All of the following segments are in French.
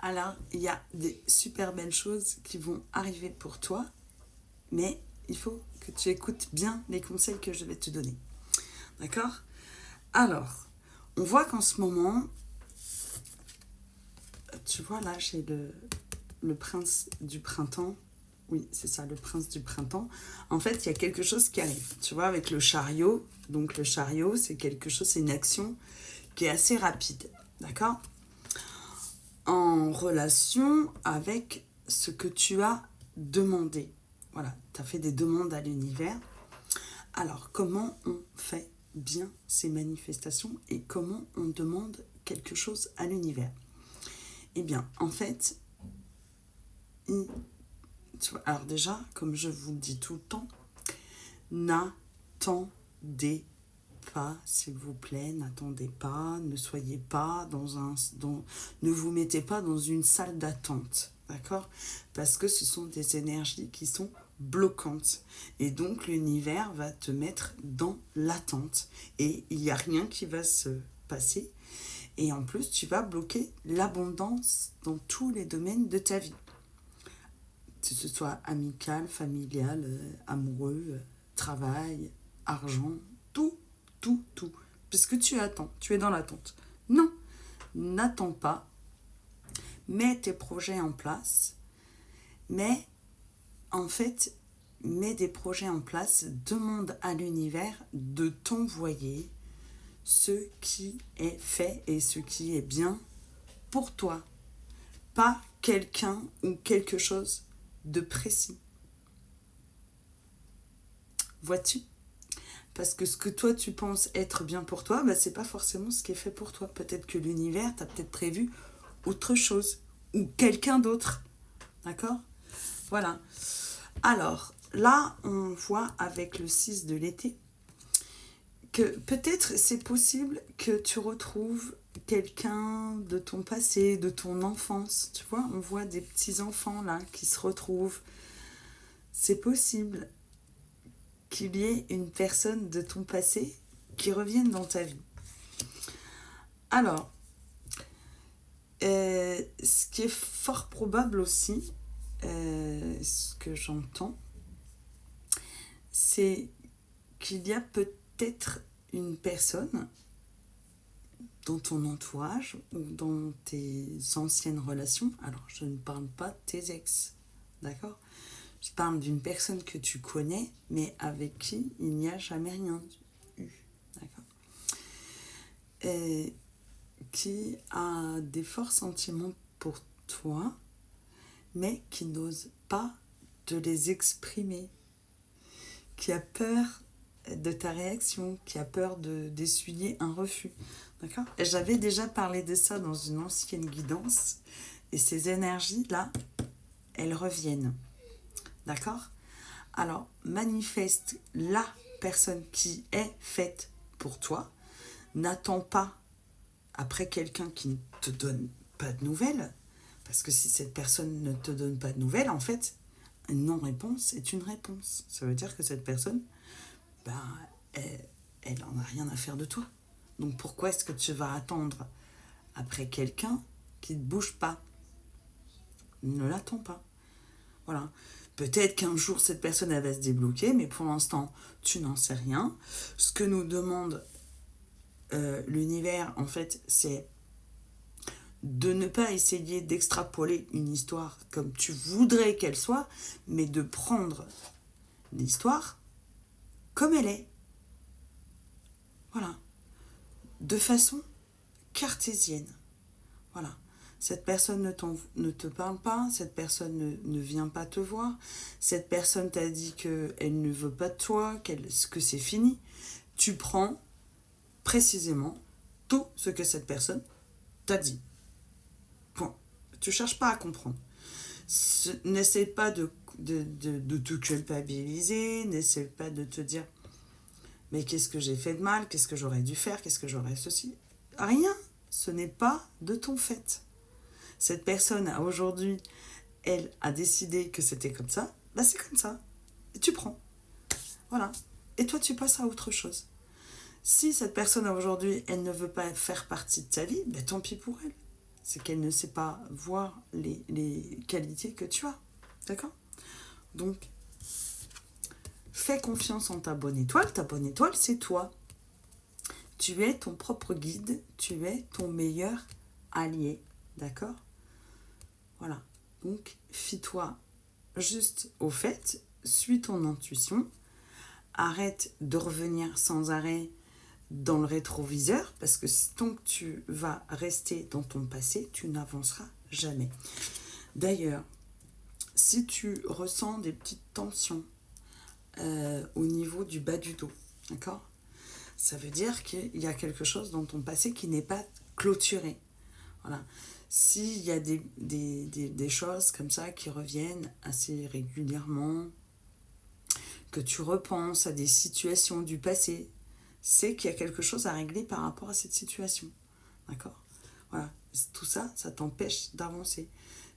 Alors, il y a des super belles choses qui vont arriver pour toi, mais il faut que tu écoutes bien les conseils que je vais te donner. D'accord? Alors, on voit qu'en ce moment, tu vois là, j'ai le prince du printemps. Oui, c'est ça, le prince du printemps. En fait, il y a quelque chose qui arrive. Tu vois, avec le chariot. Donc, le chariot, c'est quelque chose, c'est une action qui est assez rapide. D'accord? En relation avec ce que tu as demandé. Voilà, tu as fait des demandes à l'univers. Alors, comment on fait bien ces manifestations et comment on demande quelque chose à l'univers? Eh bien, en fait, alors déjà, comme je vous le dis tout le temps, n'attendez pas, s'il vous plaît, n'attendez pas, ne soyez pas ne vous mettez pas dans une salle d'attente, d'accord? Parce que ce sont des énergies qui sont bloquantes. Et donc l'univers va te mettre dans l'attente. Et il n'y a rien qui va se passer. Et en plus, tu vas bloquer l'abondance dans tous les domaines de ta vie. Que ce soit amical, familial, amoureux, travail, argent, tout, tout, tout. Puisque tu attends, tu es dans l'attente. Non, n'attends pas. Mets tes projets en place. Mais en fait, mets des projets en place. Demande à l'univers de t'envoyer ce qui est fait et ce qui est bien pour toi. Pas quelqu'un ou quelque chose de précis. Vois-tu? Parce que ce que toi tu penses être bien pour toi, bah, c'est pas forcément ce qui est fait pour toi. Peut-être que l'univers t'a peut-être prévu autre chose ou quelqu'un d'autre. D'accord? Voilà. Alors, là, on voit avec le 6 de l'été que peut-être c'est possible que tu retrouves quelqu'un de ton passé, de ton enfance. Tu vois, on voit des petits enfants là qui se retrouvent. C'est possible qu'il y ait une personne de ton passé qui revienne dans ta vie. Alors, ce qui est fort probable aussi, ce que j'entends, c'est qu'il y a peut-être une personne dans ton entourage ou dans tes anciennes relations. Alors, je ne parle pas de tes ex, d'accord? Je parle d'une personne que tu connais, mais avec qui il n'y a jamais rien eu, d'accord? Qui a des forts sentiments pour toi, mais qui n'ose pas te les exprimer, qui a peur de ta réaction, qui a peur d'essuyer un refus. D'accord? Et j'avais déjà parlé de ça dans une ancienne guidance, et ces énergies-là, elles reviennent. D'accord? Alors, manifeste la personne qui est faite pour toi. N'attends pas après quelqu'un qui ne te donne pas de nouvelles, parce que si cette personne ne te donne pas de nouvelles, en fait, une non-réponse est une réponse. Ça veut dire que cette personne, ben, elle en a rien à faire de toi. Donc pourquoi est-ce que tu vas attendre après quelqu'un qui ne bouge pas? Ne l'attends pas. Voilà. Peut-être qu'un jour, cette personne, elle va se débloquer, mais pour l'instant, tu n'en sais rien. Ce que nous demande l'univers, en fait, c'est de ne pas essayer d'extrapoler une histoire comme tu voudrais qu'elle soit, mais de prendre l'histoire comme elle est. Voilà. De façon cartésienne. Voilà. Cette personne ne te parle pas, cette personne ne vient pas te voir, cette personne t'a dit qu'elle ne veut pas de toi, que c'est fini. Tu prends précisément tout ce que cette personne t'a dit. Point. Tu ne cherches pas à comprendre. N'essaie pas de te culpabiliser, n'essaie pas de te dire mais qu'est-ce que j'ai fait de mal, qu'est-ce que j'aurais dû faire, qu'est-ce que j'aurais ceci. Rien, ce n'est pas de ton fait. Cette personne, aujourd'hui, elle a décidé que c'était comme ça, bah c'est comme ça. Et tu prends. Voilà. Et toi, tu passes à autre chose. Si cette personne, aujourd'hui, elle ne veut pas faire partie de ta vie, bah tant pis pour elle. c'est qu'elle ne sait pas voir les qualités que tu as. D'accord? Donc, fais confiance en ta bonne étoile. Ta bonne étoile, c'est toi. Tu es ton propre guide, tu es ton meilleur allié. D'accord? Voilà. Donc, fie-toi juste au fait, suis ton intuition, arrête de revenir sans arrêt dans le rétroviseur, parce que tant que tu vas rester dans ton passé, tu n'avanceras jamais. D'ailleurs, si tu ressens des petites tensions au niveau du bas du dos, d'accord? Ça veut dire qu'il y a quelque chose dans ton passé qui n'est pas clôturé. Voilà. S'il y a des choses comme ça qui reviennent assez régulièrement, que tu repenses à des situations du passé, c'est qu'il y a quelque chose à régler par rapport à cette situation. D'accord? Voilà. Tout ça, ça t'empêche d'avancer.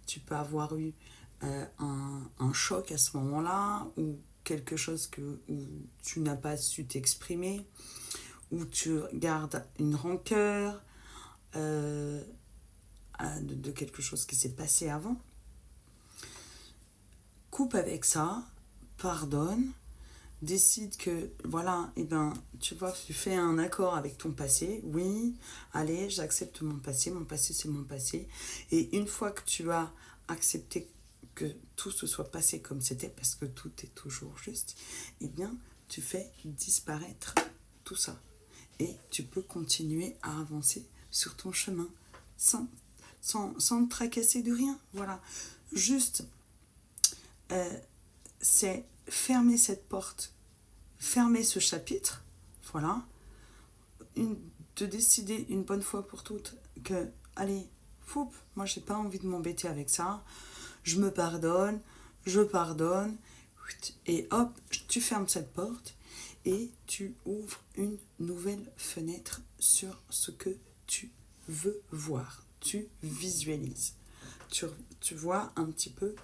Tu peux avoir eu un choc à ce moment-là, ou quelque chose où tu n'as pas su t'exprimer, où tu gardes une rancœur de quelque chose qui s'est passé avant. Coupe avec ça, pardonne, décide que, voilà, eh ben, tu vois, tu fais un accord avec ton passé. Oui, allez, j'accepte mon passé c'est mon passé. Et une fois que tu as accepté que tout se soit passé comme c'était, parce que tout est toujours juste, eh bien, tu fais disparaître tout ça. Et tu peux continuer à avancer sur ton chemin sans te tracasser de rien. Voilà. Juste, c'est fermer cette porte, fermer ce chapitre, voilà, de décider une bonne fois pour toutes que, allez, moi j'ai pas envie de m'embêter avec ça, je me pardonne, je pardonne, et hop, tu fermes cette porte et tu ouvres une nouvelle fenêtre sur ce que tu veux voir. Tu visualises. Tu vois un petit peu,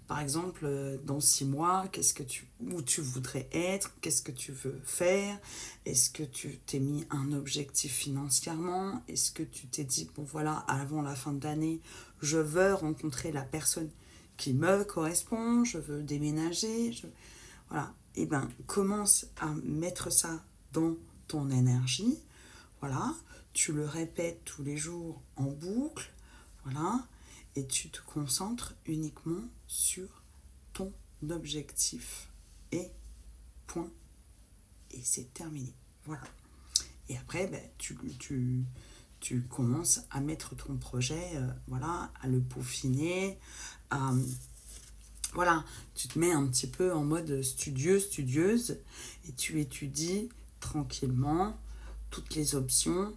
par exemple, dans 6 mois, où tu voudrais être, qu'est-ce que tu veux faire, est-ce que tu t'es mis un objectif financièrement, est-ce que tu t'es dit, bon voilà, avant la fin de l'année, je veux rencontrer la personne qui me correspond, je veux déménager, voilà. Et bien, commence à mettre ça dans ton énergie, voilà, tu le répètes tous les jours en boucle, voilà, et tu te concentres uniquement sur ton objectif. Et point. Et c'est terminé. Voilà. Et après, ben, tu commences à mettre ton projet, voilà, à le peaufiner, voilà, tu te mets un petit peu en mode studieuse, et tu étudies tranquillement toutes les options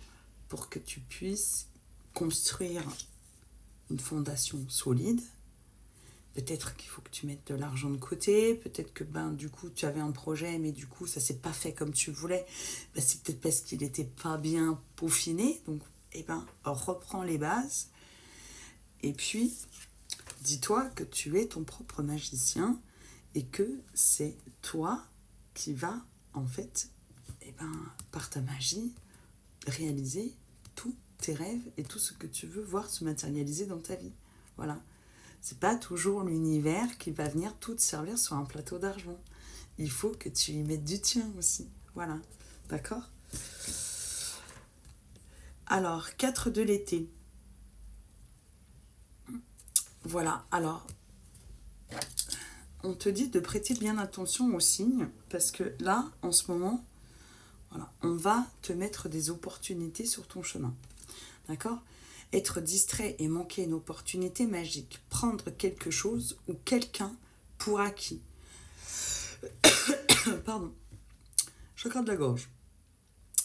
pour que tu puisses construire une fondation solide. Peut-être qu'il faut que tu mettes de l'argent de côté, peut-être que du coup tu avais un projet mais du coup ça s'est pas fait comme tu voulais, c'est peut-être parce qu'il n'était pas bien peaufiné, donc reprends les bases et puis dis-toi que tu es ton propre magicien et que c'est toi qui vas en fait par ta magie réaliser tous tes rêves et tout ce que tu veux voir se matérialiser dans ta vie. Voilà. C'est pas toujours l'univers qui va venir tout te servir sur un plateau d'argent. Il faut que tu y mettes du tien aussi. Voilà. D'accord? Alors, 4 de l'été. Voilà. Alors, on te dit de prêter bien attention aux signes parce que là, en ce moment, voilà, on va te mettre des opportunités sur ton chemin. D'accord? Être distrait et manquer une opportunité magique. Prendre quelque chose ou quelqu'un pour acquis. Pardon. Chakra de la gorge.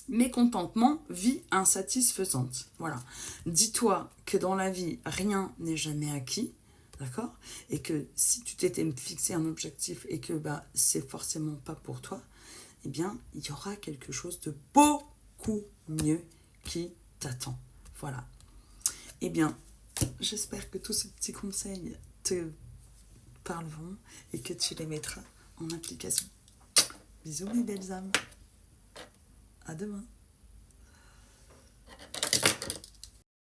Mécontentement, vie insatisfaisante. Voilà. Dis-toi que dans la vie, rien n'est jamais acquis. D'accord? Et que si tu t'étais fixé un objectif et que c'est forcément pas pour toi, eh bien, il y aura quelque chose de beaucoup mieux qui t'attend. Voilà. Eh bien, j'espère que tous ces petits conseils te parleront et que tu les mettras en application. Bisous mes belles âmes. À demain.